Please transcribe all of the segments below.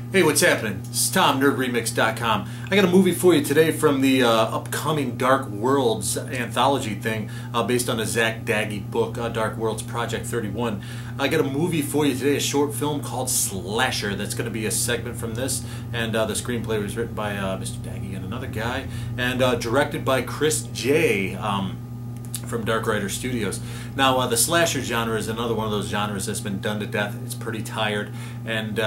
Hey, what's happening? It's Tom, NerdRemix.com. I got a movie for you today from the upcoming Dark Worlds anthology thing based on a Zach Daggy book, Dark Worlds Project 31. I got a movie for you today, a short film called Slasher that's going to be a segment from this, and the screenplay was written by Mr. Daggy and another guy, and directed by Chris J. From Dark Rider Studios. Now, the slasher genre is another one of those genres that's been done to death. It's pretty tired, and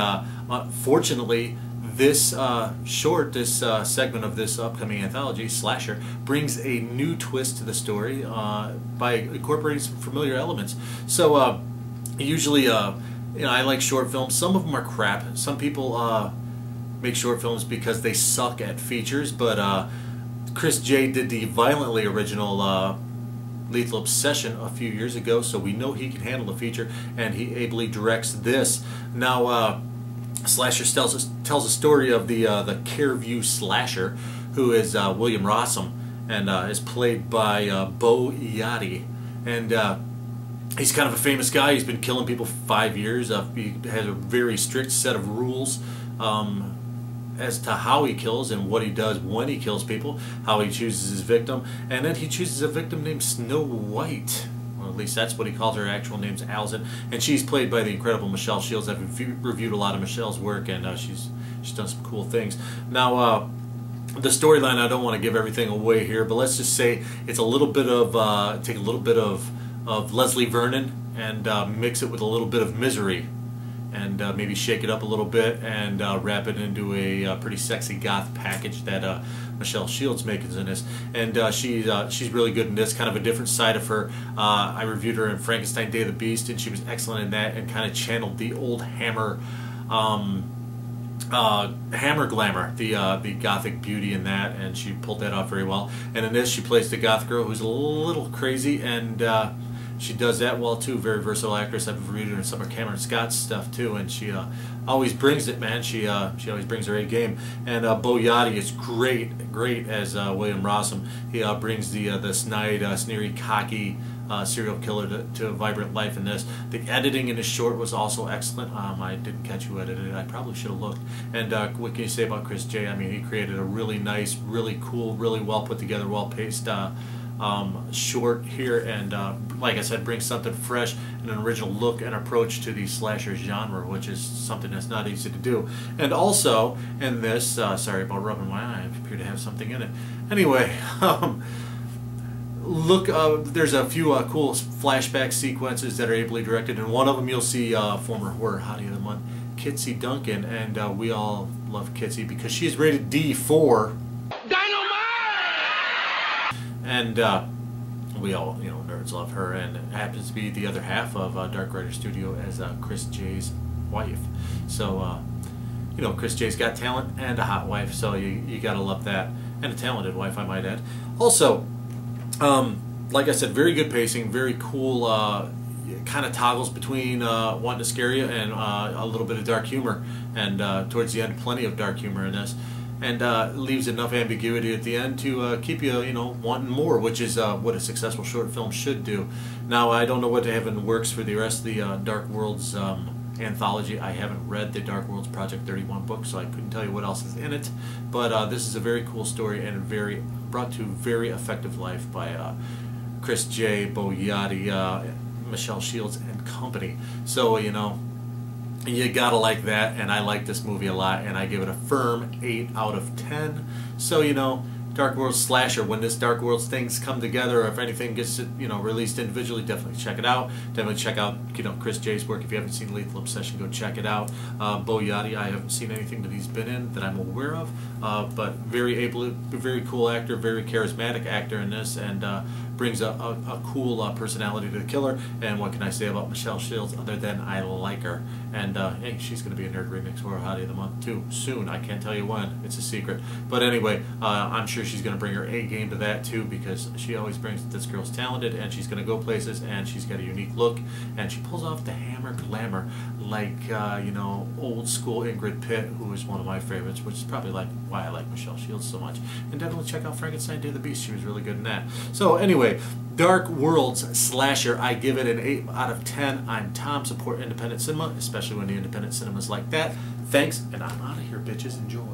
fortunately, this segment of this upcoming anthology, Slasher, brings a new twist to the story by incorporating some familiar elements. So, usually, I like short films. Some of them are crap. Some people make short films because they suck at features, but Chris J did the violently original Lethal Obsession a few years ago, so we know he can handle a feature, and he ably directs this. Now, Slasher tells a story of the Careview slasher, who is William Rossum, and is played by Bo Yachty, and he's kind of a famous guy. He's been killing people for 5 years. He has a very strict set of rules as to how he kills and what he does when he kills people, how he chooses his victim, and then he chooses a victim named Snow White. Well, at least that's what he calls her. Actual name's Alison, and she's played by the incredible Michelle Shields. I've reviewed a lot of Michelle's work, and she's done some cool things. Now, the storyline, I don't want to give everything away here, but let's just say it's a little bit of take a little bit of Leslie Vernon and mix it with a little bit of Misery, and maybe shake it up a little bit and wrap it into a pretty sexy goth package that Michelle Shields makes in this. And she's really good in this, kind of a different side of her. I reviewed her in Frankenstein Day of the Beast, and she was excellent in that, and kind of channeled the old Hammer glamour, the gothic beauty in that, and she pulled that off very well. And in this, she plays the goth girl who's a little crazy, and she does that well too. Very versatile actress. I've reviewed her in some of Cameron Scott's stuff too, and she always brings it, man. She always brings her A game. And Bo Yachty is great as William Rossum. He brings the snide, sneery, cocky serial killer to vibrant life in this. The editing in this short was also excellent. I didn't catch who edited it. I probably should have looked. And what can you say about Chris J? I mean, he created a really nice, really cool, really well put together, well paced short here, and like I said, brings something fresh and an original look and approach to the slasher genre, which is something that's not easy to do. And also in this, sorry about rubbing my eye, I appear to have something in it. Anyway, look, there's a few cool flashback sequences that are ably directed, and one of them you'll see former horror hottie of the month, Kitsy Duncan, and we all love Kitsy because she is rated D for and we all, nerds love her, and it happens to be the other half of Dark Rider Studio as Chris J's wife. So, Chris J's got talent and a hot wife, so you gotta love that, and a talented wife, I might add. Also, like I said, very good pacing, very cool. Kind of toggles between wanting to scare you and a little bit of dark humor, and towards the end, plenty of dark humor in this. And leaves enough ambiguity at the end to keep you, wanting more, which is what a successful short film should do. Now, I don't know what they have in the works for the rest of the Dark Worlds anthology. I haven't read the Dark Worlds Project 31 book, so I couldn't tell you what else is in it. But this is a very cool story, and brought to very effective life by Chris J, Bo Yachty, Michelle Shields, and company. So, you gotta like that, and I like this movie a lot, and I give it a firm 8 out of 10. So, Dark Worlds Slasher, when this Dark Worlds things come together, or if anything gets released individually, definitely check it out. Definitely check out Chris J's work. If you haven't seen Lethal Obsession, go check it out. Bo Yachty, I haven't seen anything that he's been in that I'm aware of, but very cool actor, very charismatic actor in this, and brings a cool personality to the killer. And what can I say about Michelle Shields other than I like her? And hey, she's going to be a Nerd Remix Horror Hottie of the Month too, soon. I can't tell you when. It's a secret. But anyway, I'm sure she's going to bring her A game to that too, because she always brings this girl's talented, and she's going to go places, and she's got a unique look, and she pulls off the Hammer glamour like old school Ingrid Pitt, who is one of my favorites, which is probably why I like Michelle Shields so much. And definitely check out Frankenstein Day of the Beast. She was really good in that. So anyway, Dark Worlds slasher. I give it an 8 out of 10. I'm Tom. Support independent cinema, especially when the independent cinema's like that. Thanks, and I'm out of here, bitches. Enjoy.